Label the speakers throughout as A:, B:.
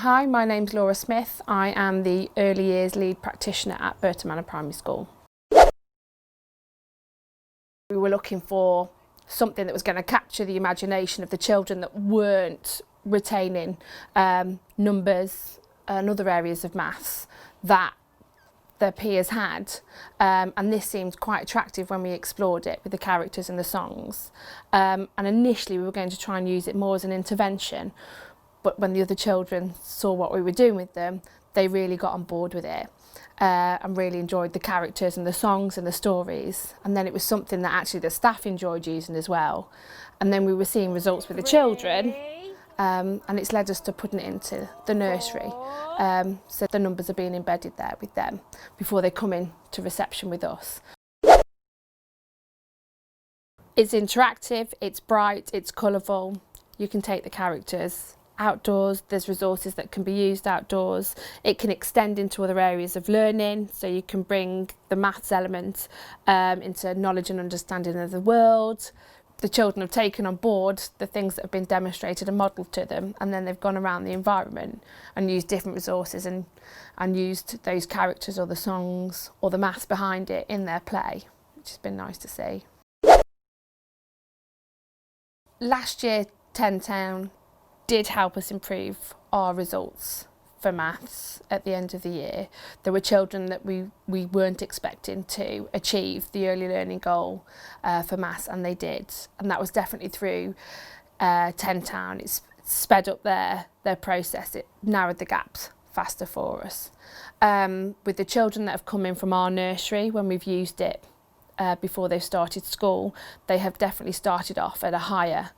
A: Hi, my name's Laura Smith. I am the Early Years Lead Practitioner at Burton Manor Primary School. We were looking for something that was going to capture the imagination of the children that weren't retaining numbers and other areas of maths that their peers had, and this seemed quite attractive when we explored it with the characters and the songs. And initially we were going to try and use it more as an intervention, but when the other children saw what we were doing with them, they really got on board with it and really enjoyed the characters and the songs and the stories. And then it was something that actually the staff enjoyed using as well. And then we were seeing results with the children, and it's led us to putting it into the nursery. So the numbers are being embedded there with them before they come in to reception with us. It's interactive, it's bright, it's colourful. You can take the characters outdoors, there's resources that can be used outdoors. It can extend into other areas of learning, so you can bring the maths element into knowledge and understanding of the world. The children have taken on board the things that have been demonstrated and modelled to them, and then they've gone around the environment and used different resources and used those characters or the songs or the maths behind it in their play, which has been nice to see. Last year, 10 Town did help us improve our results for maths at the end of the year. There were children that we weren't expecting to achieve the early learning goal for maths, and they did. And that was definitely through 10 Town. It's sped up their process. It narrowed the gaps faster for us. With the children that have come in from our nursery, when we've used it before they've started school, they have definitely started off at a higher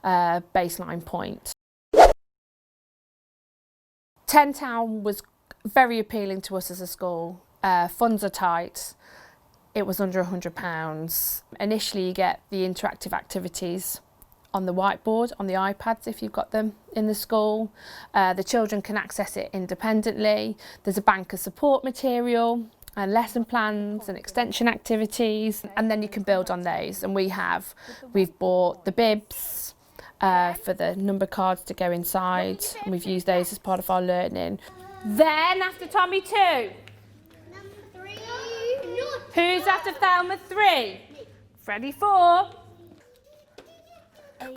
A: baseline point. 10 Town was very appealing to us as a school. Funds are tight. It was under £100. Initially you get the interactive activities on the whiteboard, on the iPads if you've got them in the school. The children can access it independently. There's a bank of support material and lesson plans and extension activities, and then you can build on those. And we've bought the bibs for the number cards to go inside, and we've used those as part of our learning. Then after Tommy 2.
B: Number 3.
A: Who's after Thelma 3? Freddie 4.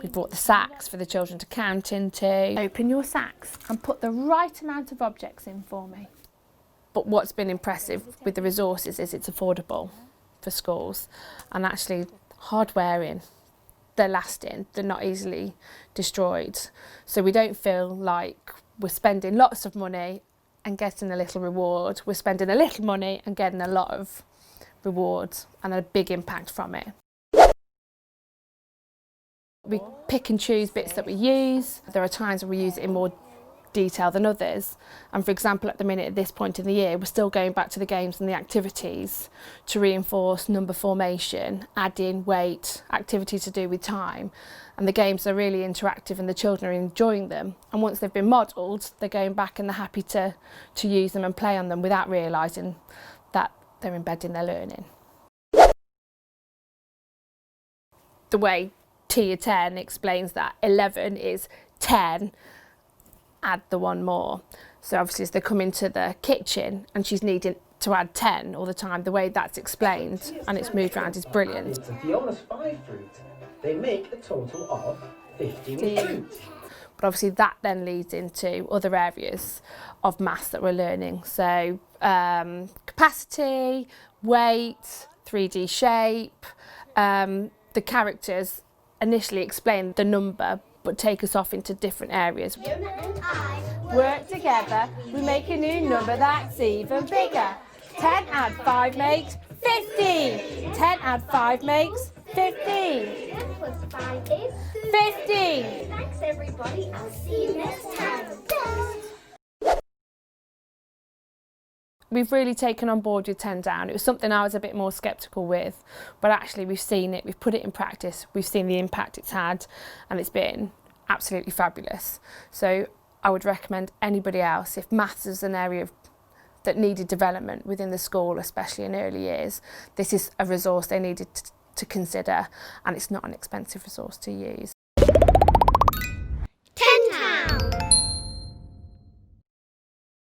A: We brought the sacks for the children to count into. Open your sacks and put the right amount of objects in for me. But what's been impressive with the resources is it's affordable for schools, and actually hard wearing. They're lasting, they're not easily destroyed. So we don't feel like we're spending lots of money and getting a little reward. We're spending a little money and getting a lot of reward and a big impact from it. We pick and choose bits that we use. There are times when we use it in more detail than others, and for example at the minute at this point in the year we're still going back to the games and the activities to reinforce number formation, adding, weight, activity to do with time, and the games are really interactive and the children are enjoying them, and once they've been modelled they're going back and they're happy to use them and play on them without realising that they're embedding their learning. The way Tia 10 explains that 11 is 10 add the one more. So obviously as they come into the kitchen and she's needing to add 10 all the time, the way that's explained and it's moved around is brilliant.
C: If you only 5 fruit, they make a total of 15 fruit.
A: But obviously that then leads into other areas of maths that we're learning. So capacity, weight, 3D shape. The characters initially explain the number but take us off into different areas.
B: Fiona and I
A: Work together, we make a new number that's even bigger. 10 add 5 makes 15. 10 add 5 makes 15.
B: 10 plus 5 is
A: 15.
B: Thanks everybody, I'll see you next time.
A: We've really taken on board with 10 Down. It was something I was a bit more sceptical with, but actually we've seen it, we've put it in practice, we've seen the impact it's had, and it's been absolutely fabulous. So I would recommend anybody else, if maths is an area that needed development within the school, especially in early years, this is a resource they needed to consider, and it's not an expensive resource to use.